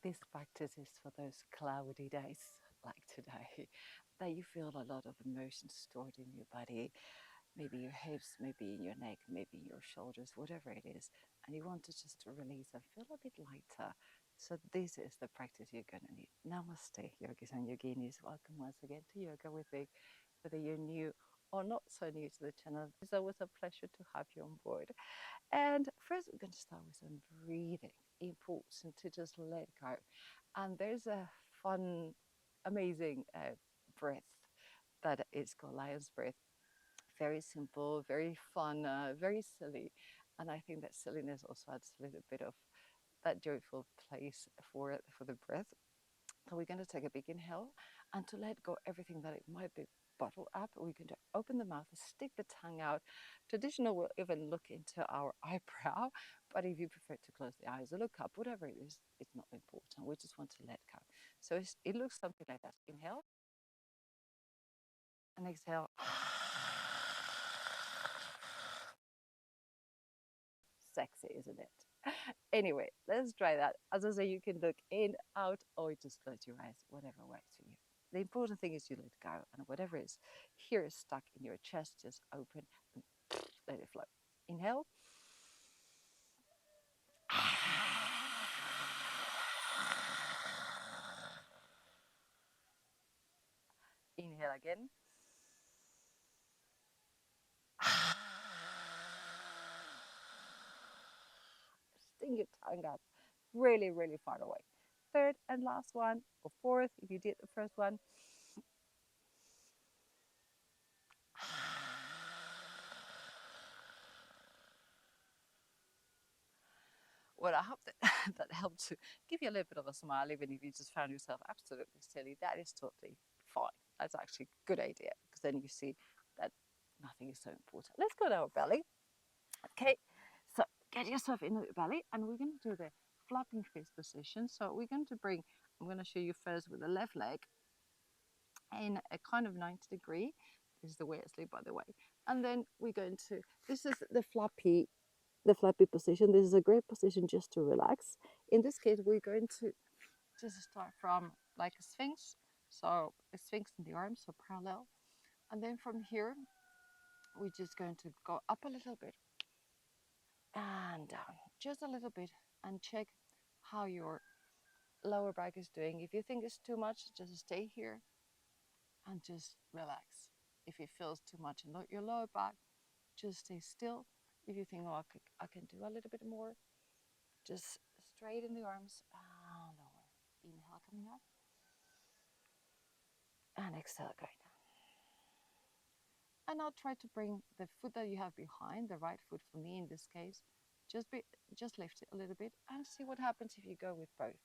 This practice is for those cloudy days like today, that you feel a lot of emotions stored in your body, maybe your hips, maybe in your neck, maybe in your shoulders, whatever it is, and you want to just to release and feel a bit lighter. So this is the practice you're going to need. Namaste, yogis and yoginis. Welcome once again to Yoga with me. Whether you're new or not so new to the channel, it's always a pleasure to have you on board. And first, we're going to start with some breathing. Important to just let go. And there's a fun, amazing breath that is called lion's breath. Very simple, very fun, very silly. And I think that silliness also adds a little bit of that joyful place for the breath. So we're going to take a big inhale, and to let go everything that it might be bottled up, we're going to open the mouth and stick the tongue out. Traditional will even look into our eyebrow, but if you prefer to close the eyes or look up, whatever it is, it's not important. We just want to let go. So it looks something like that. Inhale and exhale. Sexy, isn't it? Anyway, let's try that. As I say, you can look in, out, or just close your eyes, whatever works for you. The important thing is you let go, and whatever is here is stuck in your chest, just open and let it flow. Inhale. Inhale again. Sting your tongue up really, really far away. Third and last one, or fourth, if you did the first one. Well, I hope that that helped to give you a little bit of a smile, even if you just found yourself absolutely silly. That is totally fine. That's actually a good idea, because then you see that nothing is so important. Let's go to our belly. Okay, so get yourself in the belly, and we're going to do the flapping fist position. So we're going to bring, I'm going to show you first with the left leg in a kind of 90-degree. This is the way I sleep, by the way. And then we're going to, this is the flappy position. This is a great position just to relax. In this case, we're going to just start from like a sphinx. So a sphinx in the arms, so parallel. And then from here, we're just going to go up a little bit and down, just a little bit, and check how your lower back is doing. If you think it's too much, just stay here and just relax. If it feels too much in your lower back, just stay still. If you think, oh, I can do a little bit more, just straighten the arms and lower. Inhale coming up and exhale going down. And now try to bring the foot that you have behind, the right foot for me in this case, just lift it a little bit and see what happens if you go with both.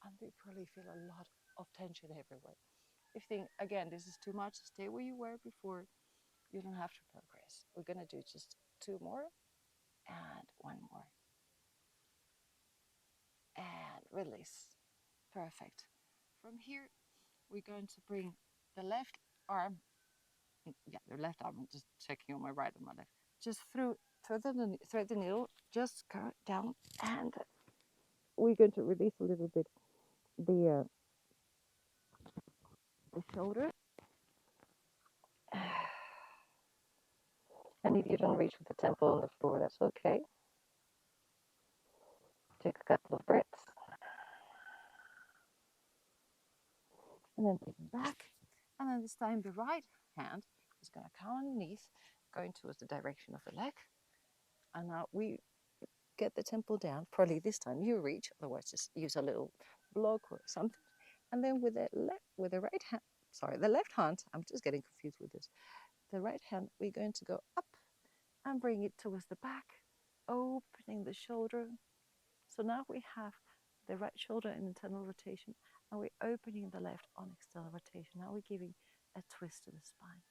And you probably feel a lot of tension everywhere. If you think, again, this is too much, stay where you were before. You don't have to progress. We're going to do just 2 more and 1 more. And release. Perfect. From here, we're going to bring the left arm, the left arm, I'm just checking on my right and my left, just thread the needle, just go down, and we're going to release a little bit the shoulder. And if you don't reach with the temple on the floor, that's okay. Take a couple of breaths. And then take it back. And then this time the right hand is going to come underneath, going towards the direction of the leg. And now we get the temple down. Probably this time you reach, otherwise just use a little block or something. And then with the right hand, the left hand, I'm just getting confused with this. The right hand, we're going to go up and bring it towards the back, opening the shoulder. So now we have the right shoulder in internal rotation, and we're opening the left on external rotation. Now we're giving a twist to the spine.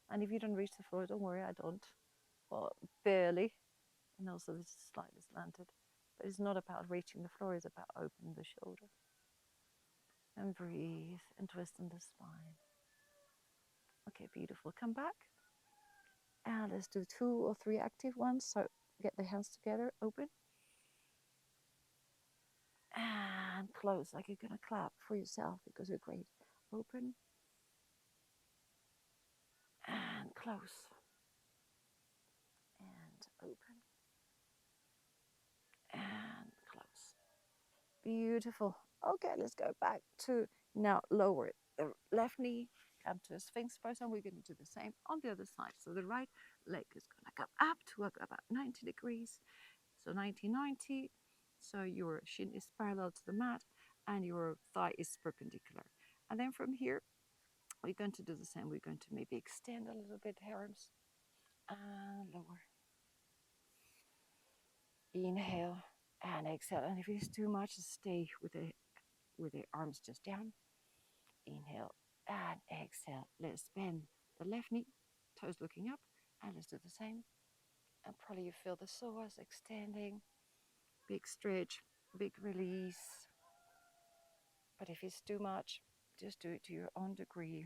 And if you don't reach the floor, don't worry, I don't. Well, barely. And also this is slightly slanted. But it's not about reaching the floor, it's about opening the shoulder. And breathe and twist in the spine. Okay, beautiful. Come back. And let's do 2 or 3 active ones. So get the hands together, open. And close, like you're going to clap for yourself because you're great. Open and close. And open and close. Beautiful. Okay, let's go back to now lower the left knee, come to a Sphinx pose, and we're going to do the same on the other side. So the right leg is going to come up to about 90 degrees. So 90. So your shin is parallel to the mat and your thigh is perpendicular. And then from here, we're going to do the same. We're going to maybe extend a little bit the arms and lower. Inhale and exhale. And if it's too much, stay with the arms just down. Inhale and exhale. Let's bend the left knee, toes looking up, and let's do the same. And probably you feel the psoas extending, big stretch, big release. But if it's too much, just do it to your own degree.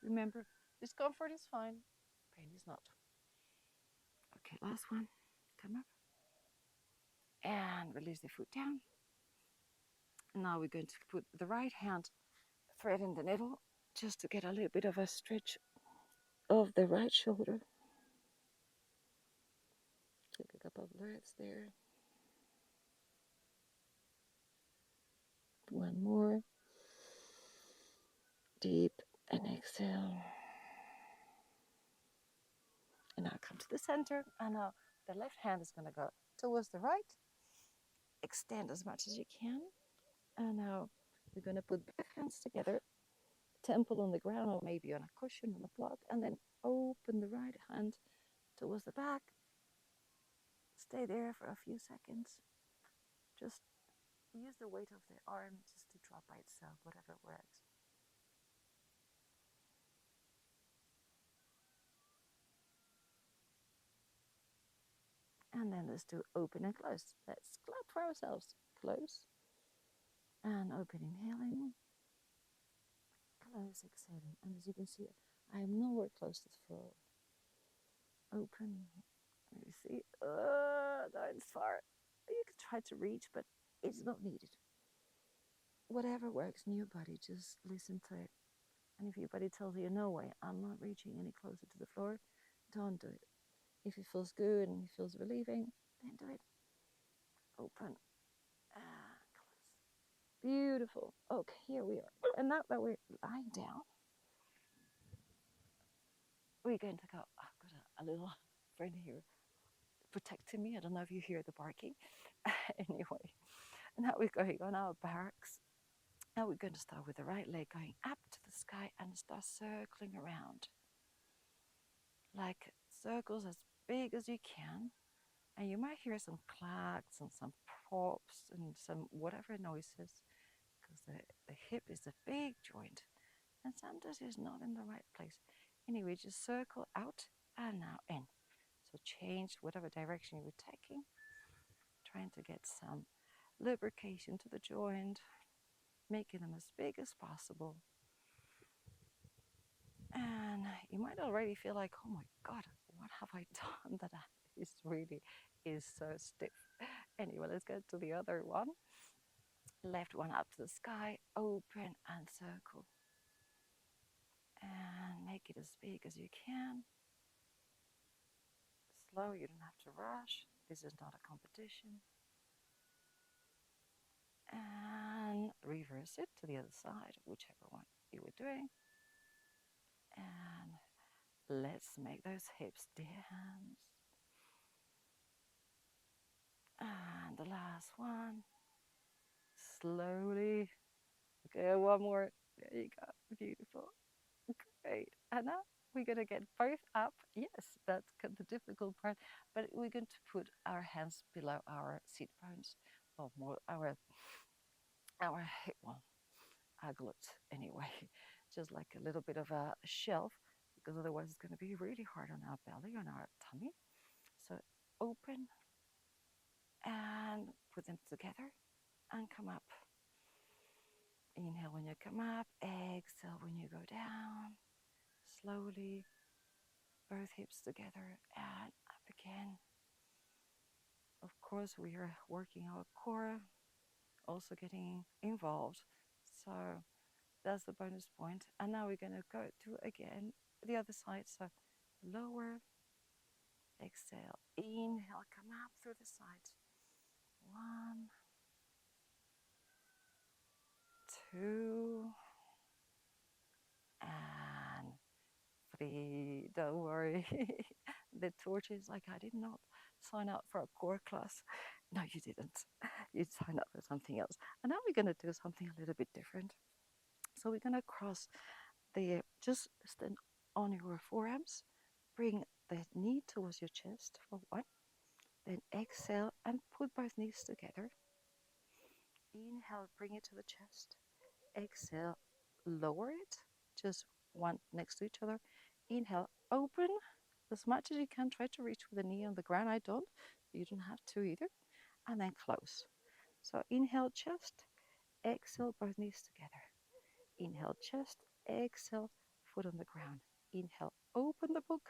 Remember, discomfort is fine, pain is not. Okay, last one. Come up and release the foot down. Now we're going to put the right hand thread in the needle just to get a little bit of a stretch of the right shoulder. Take a couple of breaths there. One more. Deep and exhale. And now come to the center. And now the left hand is going to go towards the right. Extend as much as you can. And now we're going to put both hands together, temple on the ground or maybe on a cushion, on a block, and then open the right hand towards the back. Stay there for a few seconds. Just use the weight of the arm just to drop by itself, whatever works. And then let's do open and close. Let's clap for ourselves. Close and open, inhaling. Close, exhaling. And as you can see, I am nowhere close to the floor. Open. You see, that's far. You can try to reach, but it's not needed. Whatever works in your body, just listen to it. And if your body tells you, no way, I'm not reaching any closer to the floor, don't do it. If it feels good and it feels relieving, then do it. Open and close. Beautiful. Okay, here we are. And now that we're lying down, we're going to go. I've got a little friend here protecting me. I don't know if you hear the barking. Anyway, now we're going on our barracks. Now we're going to start with the right leg going up to the sky and start circling around. Like circles as big as you can. And you might hear some clacks and some pops and some whatever noises, because the hip is a big joint and sometimes it's not in the right place. Anyway, just circle out and now in. So change whatever direction you were taking, trying to get some lubrication to the joint, making them as big as possible. And you might already feel like, oh my God, what have I done that is really is so stiff. Anyway, let's go to the other one. Left one up to the sky, open and circle. And make it as big as you can. Slow, you don't have to rush. This is not a competition. And reverse it to the other side, whichever one you were doing. And let's make those hips dance. And the last one. Slowly. Okay, one more. There you go. Beautiful. Great. And now we're going to get both up. Yes, that's the difficult part. But we're going to put our hands below our seat bones. Or more our hip, well, our glutes anyway. Just like a little bit of a shelf, because otherwise it's going to be really hard on our belly, on our tummy. So open and put them together and come up. Inhale when you come up, exhale when you go down. Slowly, both hips together and up again. Of course, we are working our core, also getting involved. So that's the bonus point. And now we're going to go to again the other side. So lower, exhale, inhale, come up through the sides. 1, 2, and 3. Don't worry. The torches, like, I did not sign up for a core class. No, you didn't. You signed up for something else. And now we're going to do something a little bit different. So we're going to cross just stand on your forearms, bring the knee towards your chest for 1, then exhale and put both knees together. Inhale, bring it to the chest. Exhale, lower it, just one next to each other. Inhale, open as much as you can. Try to reach with the knee on the ground. I don't. You don't have to either. And then close. So inhale, chest. Exhale, both knees together. Inhale, chest. Exhale, foot on the ground. Inhale, open the book.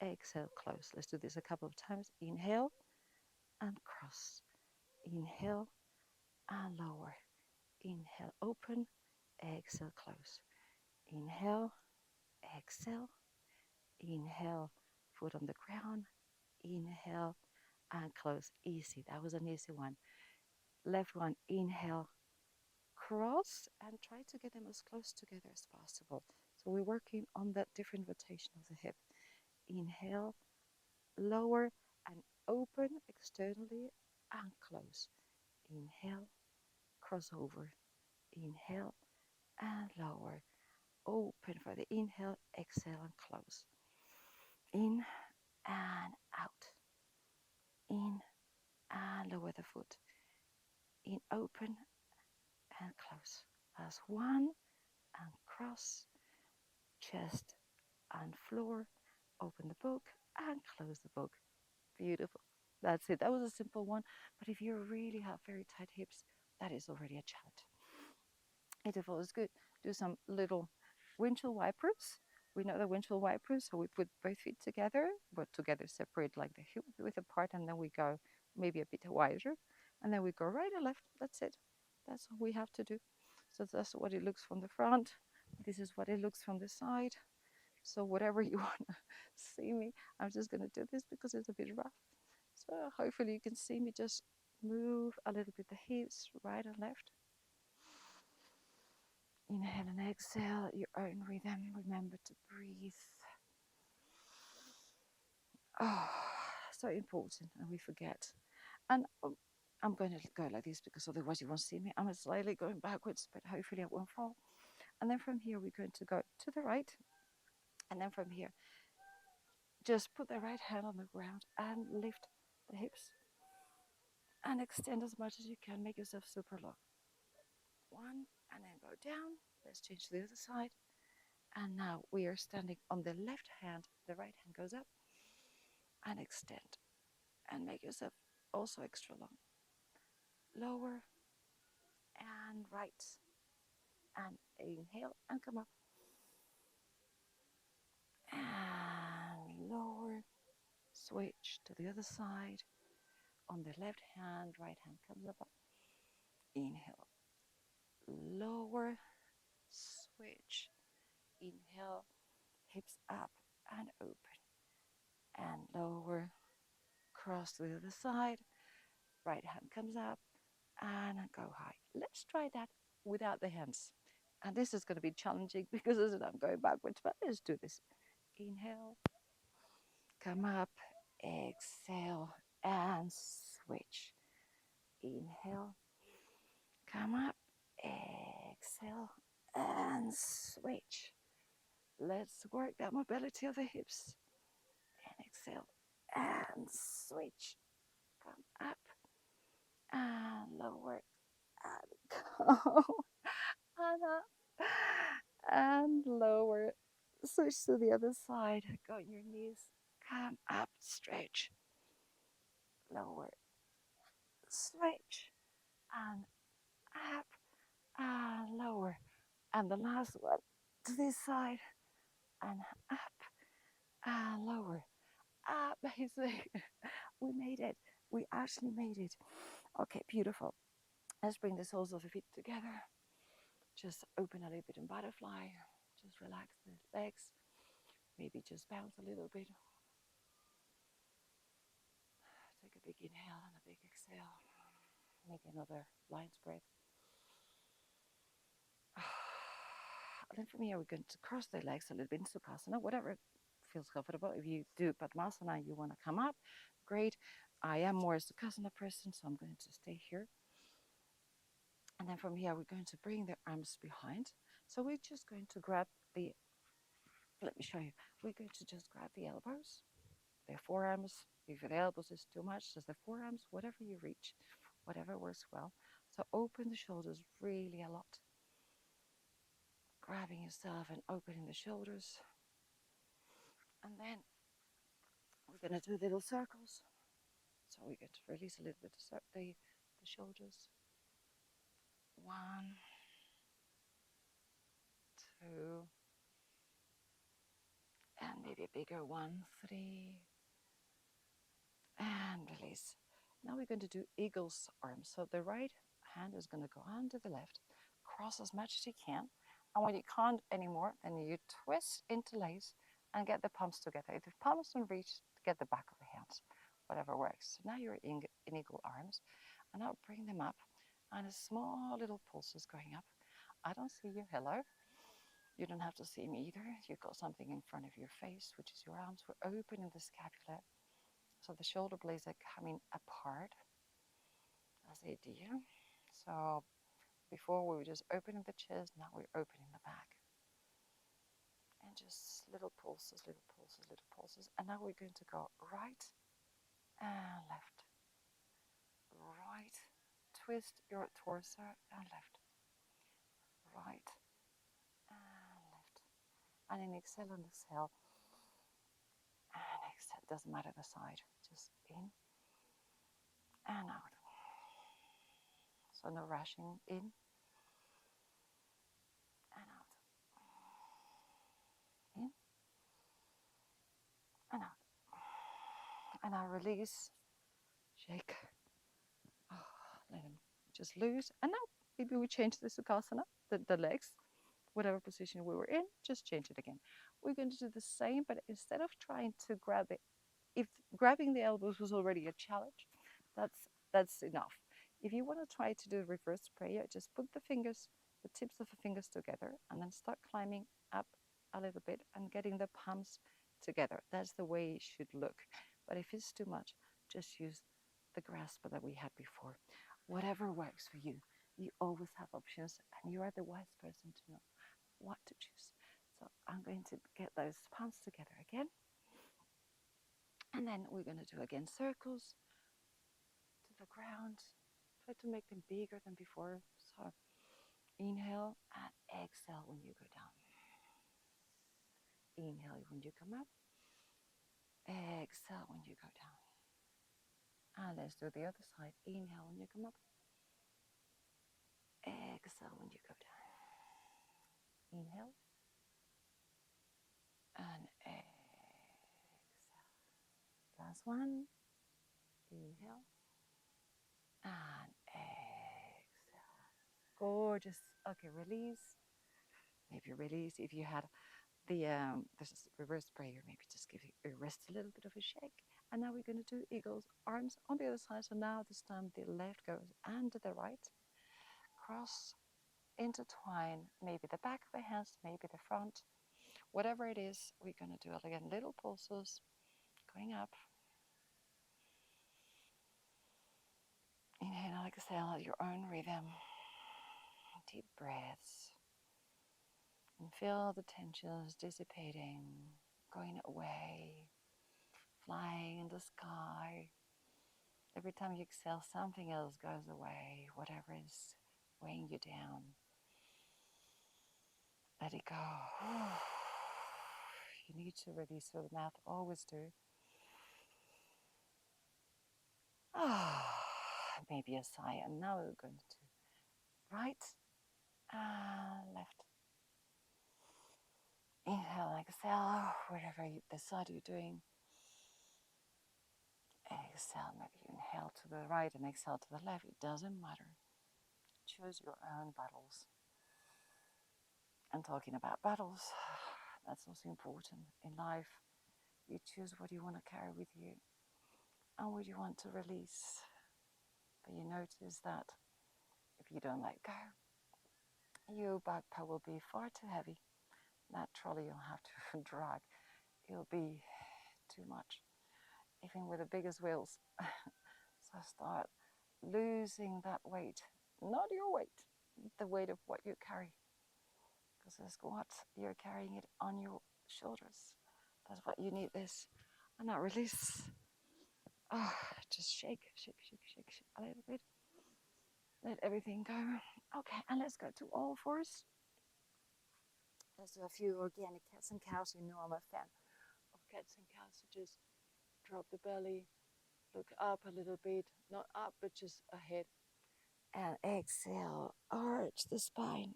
Exhale, close. Let's do this a couple of times. Inhale and cross. Inhale and lower. Inhale, open. Exhale, close. Inhale, exhale. Inhale, foot on the ground. Inhale and close. Easy. That was an easy one. Left one. Inhale, cross, and try to get them as close together as possible. So we're working on that different rotation of the hip. Inhale, lower and open externally and close. Inhale, cross over. Inhale and lower. Open for the inhale, exhale and close. In and out. In and lower the foot. In, open and close. As 1 and cross. Chest and floor. Open the book and close the book. Beautiful. That's it. That was a simple one. But if you really have very tight hips, that is already a challenge. Beautiful. It's good. Do some little windshield wipers. We know the windshield wipers, so we put both feet together, but together separate like the hip width apart, and then we go maybe a bit wider, and then we go right and left. That's it. That's all we have to do. So that's what it looks from the front. This is what it looks from the side. So whatever you want to see me, I'm just going to do this because it's a bit rough. So hopefully you can see me just move a little bit the hips right and left. Inhale and exhale at your own rhythm. Remember to breathe. Oh, so important, and we forget. And I'm going to go like this because otherwise you won't see me. I'm slightly going backwards, but hopefully I won't fall. And then from here, we're going to go to the right. And then from here, just put the right hand on the ground and lift the hips. And extend as much as you can. Make yourself super long. 1, and then go down. Let's change to the other side. And now we are standing on the left hand. The right hand goes up. And extend. And make yourself also extra long. Lower and right. And inhale and come up. And lower. Switch to the other side. On the left hand, right hand comes up. Inhale. Lower. Switch. Inhale. Hips up and open. And lower. Cross to the other side. Right hand comes up and go high. Let's try that without the hands. And this is going to be challenging because I'm going backwards, but let's do this. Inhale, come up, exhale, and switch. Inhale, come up, exhale, and switch. Let's work that mobility of the hips. And exhale, and switch. Come up, and lower, and go. And up, and lower. Switch to the other side. Go on your knees. Come up, stretch. Lower, stretch, and up, and lower. And the last one to this side, and up, and lower. Amazing. We made it. We actually made it. Okay, beautiful. Let's bring the soles of the feet together. Just open a little bit in butterfly. Just relax the legs. Maybe just bounce a little bit. Take a big inhale and a big exhale. Maybe another lion's breath. And then from here, we're going to cross the legs a little bit in Sukhasana, whatever feels comfortable. If you do Padmasana, you want to come up, great. I am more a Sukhasana person, so I'm going to stay here. And then from here, we're going to bring the arms behind. So we're just going to grab the, let me show you. We're going to just grab the elbows, the forearms. If the elbows is too much, just the forearms, whatever you reach, whatever works well. So open the shoulders really a lot. Grabbing yourself and opening the shoulders. And then we're going to do little circles. So we're going to release a little bit the shoulders. 1, 2, and maybe a bigger 1, 3, and release. Now we're going to do eagle's arms. So the right hand is going to go onto the left, cross as much as you can. And when you can't anymore, then you twist, interlace, and get the palms together. If the palms don't reach, get the back of the hands, whatever works. So now you're in eagle arms. And now bring them up, and a small little pulse is going up. I don't see you, hello. You don't have to see me either. You've got something in front of your face, which is your arms. We're opening the scapula. So the shoulder blades are coming apart, as they do. So before we were just opening the chest, now we're opening the back. And just little pulses, little pulses, little pulses. And now we're going to go right and left. Right. Twist your torso and left. Right and left. And then exhale and exhale. And exhale. Doesn't matter the side. Just in and out. So no rushing in and out. In and out. And I release. Shake. Oh, let them just loose. And now maybe we change the Sukhasana, the legs. Whatever position we were in, just change it again. We're going to do the same, but instead of trying to grab it, if grabbing the elbows was already a challenge, that's enough. If you want to try to do reverse prayer, just put the fingers, the tips of the fingers together, and then start climbing up a little bit and getting the palms together. That's the way it should look. But if it's too much, just use the grasp that we had before. Whatever works for you. You always have options, and you are the wise person to know what to choose. So I'm going to get those palms together again. And then we're going to do again circles to the ground. Try to make them bigger than before. So inhale and exhale when you go down. Inhale when you come up. Exhale when you go down. And let's do the other side. Inhale when you come up. Exhale when you go down. Inhale. And exhale. Last one. Inhale. And exhale. Gorgeous. Okay, release. Maybe release. If you had the this is reverse prayer, maybe just give your wrist a little bit of a shake. And now we're going to do eagles arms on the other side. So now this time the left goes and the right. Cross, intertwine, maybe the back of the hands, maybe the front. Whatever it is, we're going to do it again. Little pulses going up. Inhale, exhale at your own rhythm. Deep breaths. And feel the tensions dissipating, going away, flying in the sky. Every time you exhale, something else goes away, whatever is weighing you down. Let it go. You need to release through the mouth, always do. Maybe a sigh. And now we're going to right and left. Inhale, exhale, wherever you decide you're doing. Exhale, maybe you inhale to the right and exhale to the left. It doesn't matter. choose your own battles. And talking about battles, that's also important in life. You choose what you want to carry with you and what you want to release. But you notice that if you don't let go, your backpack will be far too heavy. That trolley you'll have to drag, it'll be too much, even with the biggest wheels. So start losing that weight, not your weight, the weight of what you carry. Because the squat, you're carrying it on your shoulders. That's what you need this. And now release. Just shake, shake, shake, shake, shake a little bit. Let everything go. Okay, and let's go to all fours. Let's do a few organic cats and cows. You know I'm a fan of cats and cows. So just drop the belly, look up a little bit, not up, but just ahead. And exhale, arch the spine,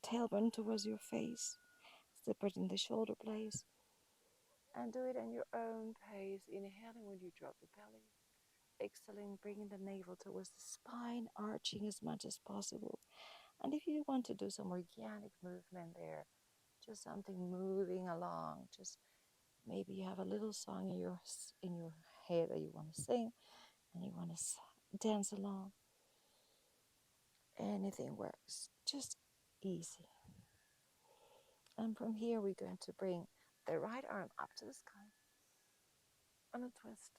tailbone towards your face, separating the shoulder blades. And do it in your own pace. Inhaling when you drop the belly. Exhaling, bringing the navel towards the spine, arching as much as possible. And if you want to do some organic movement there, just something moving along, just maybe you have a little song in your head that you want to sing and you want to dance along. Anything works, just easy. And from here we're going to bring the right arm up to the sky on a twist.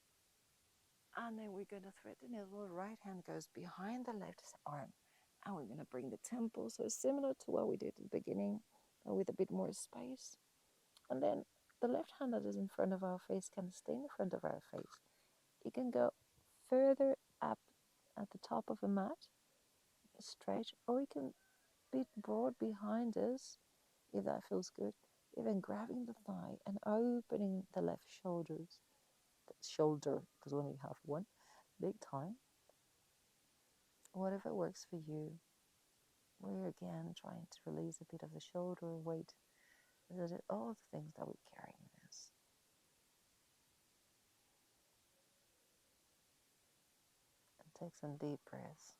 And then we're going to thread the needle. The right hand goes behind the left arm. And we're going to bring the temple. So similar to what we did at the beginning, but with a bit more space. And then the left hand that is in front of our face can stay in front of our face. You can go further up at the top of a mat, stretch, or you can be broad behind us, if that feels good. Even grabbing the thigh and opening the left shoulder, because we only have one, big time. Whatever works for you. We're again trying to release a bit of the shoulder weight. These are all the things that we carry in this. And take some deep breaths.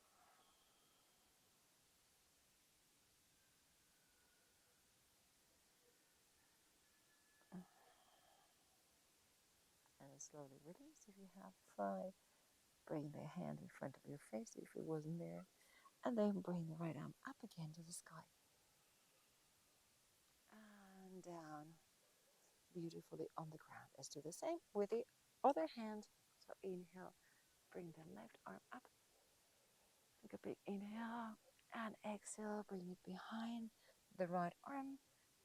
And slowly release if you have 5. Bring the hand in front of your face if it wasn't there. And then bring the right arm up again to the sky. And down beautifully on the ground. Let's do the same with the other hand. So inhale, bring the left arm up. Take a big inhale and exhale, bring it behind the right arm.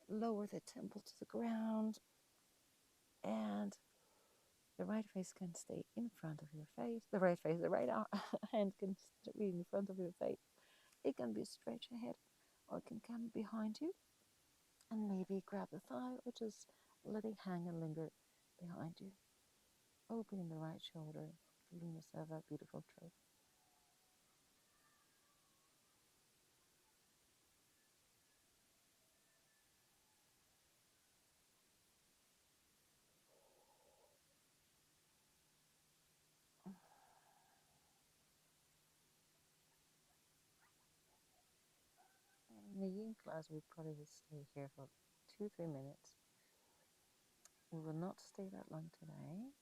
Lower the temple to the ground. And the right face can stay in front of your face. The right hand can be in front of your face. It can be stretched ahead or it can come behind you. And maybe grab the thigh or just let it hang and linger behind you. Opening the right shoulder, giving yourself a beautiful throat. In the yin class, we probably will stay here for 2-3 minutes. We will not stay that long today.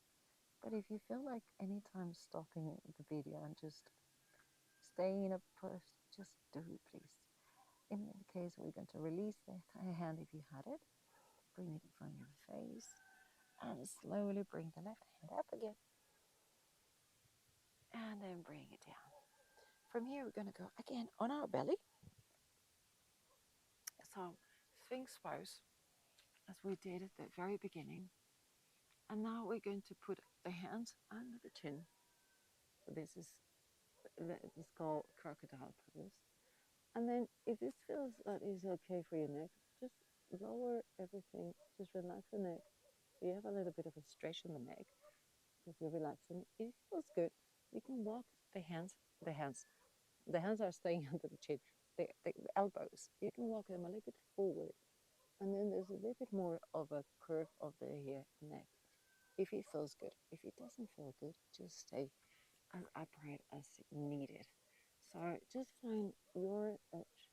But if you feel like anytime stopping the video and just staying a push, just do it, please. In the case, we're going to release the hand if you had it. Bring it in front of your face. And slowly bring the left hand up again. And then bring it down. From here, we're going to go again on our belly. So, Sphinx pose, as we did at the very beginning. And now we're going to put the hands under the chin. So this is called Crocodile pose. And then if this feels that is okay for your neck, just lower everything, just relax the neck. So you have a little bit of a stretch in the neck. If you're relaxing, it feels good. You can walk the hands are staying under the chin, the elbows. You can walk them a little bit forward. And then there's a little bit more of a curve of the neck. If it feels good. If it doesn't feel good, just stay as upright as needed. So Alright, just find your edge.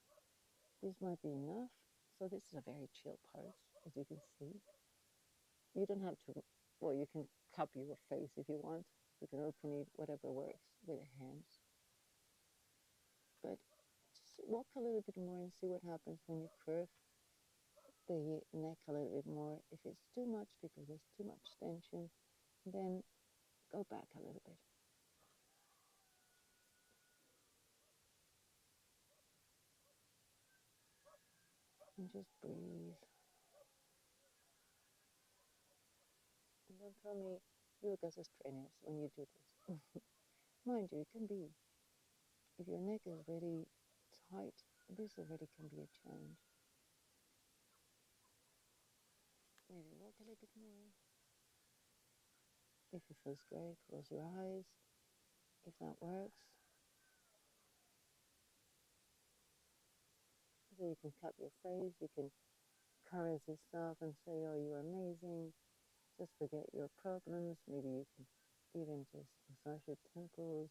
This might be enough. So this is a very chill pose, as you can see. You don't have to, well, you can cup your face if you want. You can open it, whatever works with the hands. But just walk a little bit more and see what happens when you curve the neck a little bit more. If it's too much because there's too much tension, then go back a little bit. And just breathe. And don't tell me you look as strenuous when you do this. Mind you, it can be. If your neck is really tight, this already can be a challenge. Maybe walk a little bit more. If it feels great, close your eyes. If that works. So you can cut your face, you can caress yourself and say, oh, you're amazing. Just forget your problems. Maybe you can even just massage your temples.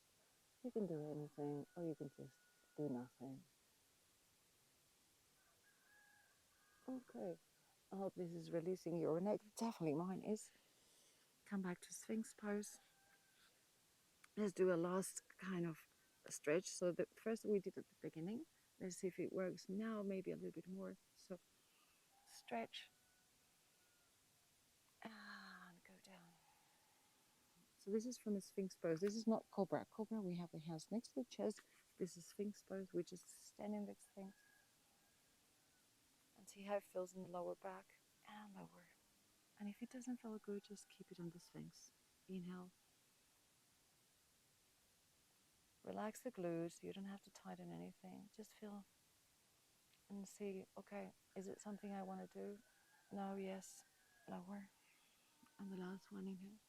You can do anything, or you can just do nothing. Okay. I hope this is releasing your neck. Definitely mine is. Come back to Sphinx pose. Let's do a last kind of stretch. So the first we did at the beginning. Let's see if it works now, maybe a little bit more. So stretch and go down. So this is from a Sphinx pose. This is not Cobra. Cobra, we have the hands next to the chest. This is Sphinx pose. We just stand in the Sphinx and see how it feels in the lower back and lower. And if it doesn't feel good, just keep it on the Sphinx. Inhale. Relax the glutes. You don't have to tighten anything. Just feel and see, okay, is it something I want to do? No, yes. Lower. And the last one, inhale.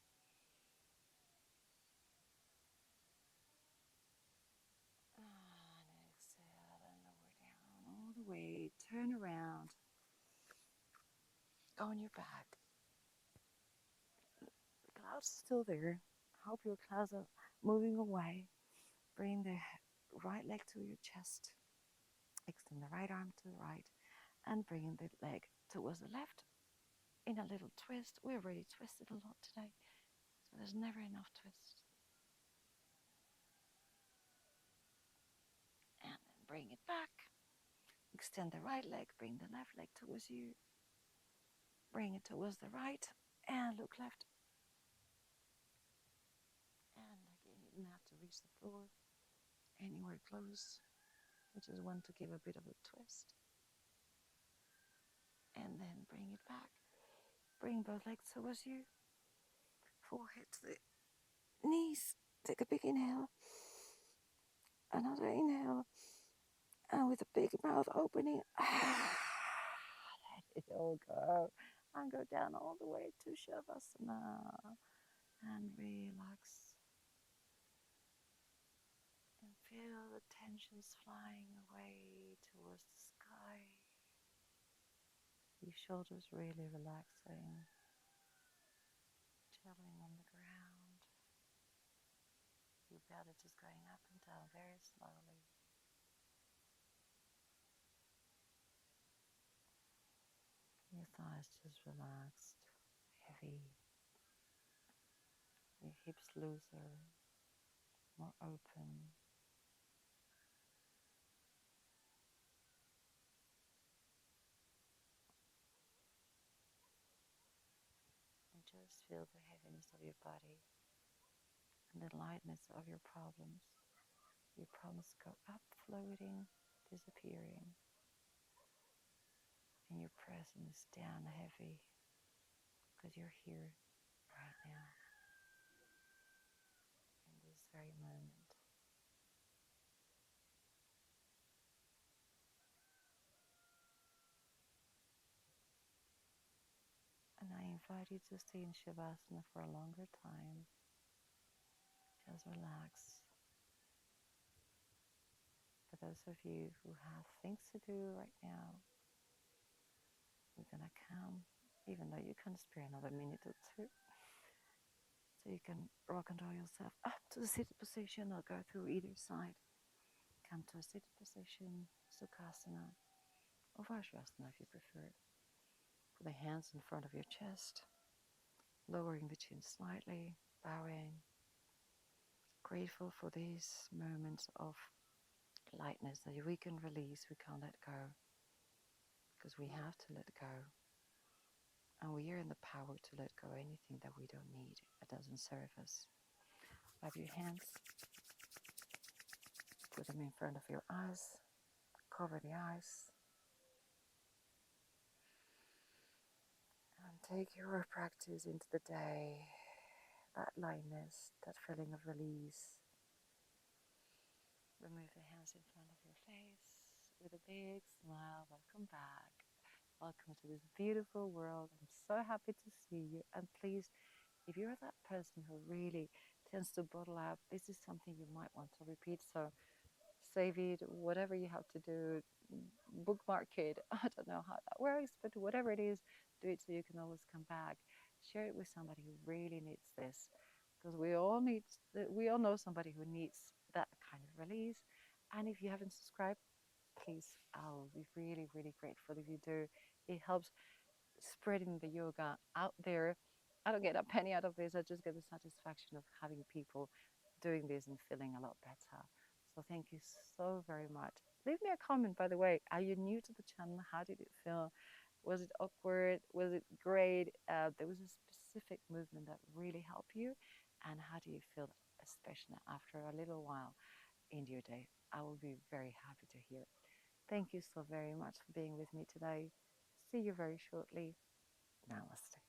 And exhale and lower down all the way. Turn around. Go on your back. The clouds are still there. Hope your clouds are moving away. Bring the right leg to your chest. Extend the right arm to the right. And bring the leg towards the left. In a little twist. We already twisted a lot today. So there's never enough twist. And then bring it back. Extend the right leg. Bring the left leg towards you. Bring it towards the right. And look left. And again, you don't have to reach the floor. Anywhere close. You just want to give a bit of a twist. And then bring it back. Bring both legs towards you. Forehead to the knees. Take a big inhale. Another inhale. And with a big mouth opening. Let it all go. And go down all the way to Savasana. And relax. And feel the tensions flying away towards the sky. Your shoulders really relaxing, chilling on the ground. Your belly just going up and down very slowly. Your thighs just relaxed, heavy. Your hips looser, more open. And just feel the heaviness of your body and the lightness of your problems. Your problems go up, floating, disappearing. And your presence down heavy because you're here right now in this very moment. And I invite you to stay in Savasana for a longer time. Just relax. For those of you who have things to do right now, we're gonna come, even though you can spare another minute or two. So you can rock and roll yourself up to the seated position or go through either side. come to a seated position, Sukhasana, or Vajrasana if you prefer. Put the hands in front of your chest, lowering the chin slightly, bowing, grateful for these moments of lightness that we can release, we can't let go, because we have to let go. And we are in the power to let go anything that we don't need, that doesn't serve us. Have your hands, put them in front of your eyes, cover the eyes, and take your practice into the day, that lightness, that feeling of release. Remove the hands in front of your face with a big smile. Welcome back. Welcome to this beautiful world. I'm so happy to see you. And please, if you're that person who really tends to bottle up, this is something you might want to repeat. So save it, whatever you have to do, bookmark it. I don't know how that works, but whatever it is, do it so you can always come back. Share it with somebody who really needs this, because we all know somebody who needs that kind of release. And if you haven't subscribed, please, I'll be really, really grateful if you do. It helps spreading the yoga out there. I don't get a penny out of this. I just get the satisfaction of having people doing this and feeling a lot better. So thank you so very much. Leave me a comment, by the way. Are you new to the channel? How did it feel? Was it awkward? Was it great? There was a specific movement that really helped you. And how do you feel, especially after a little while in your day? I will be very happy to hear. Thank you so very much for being with me today. See you very shortly. Namaste.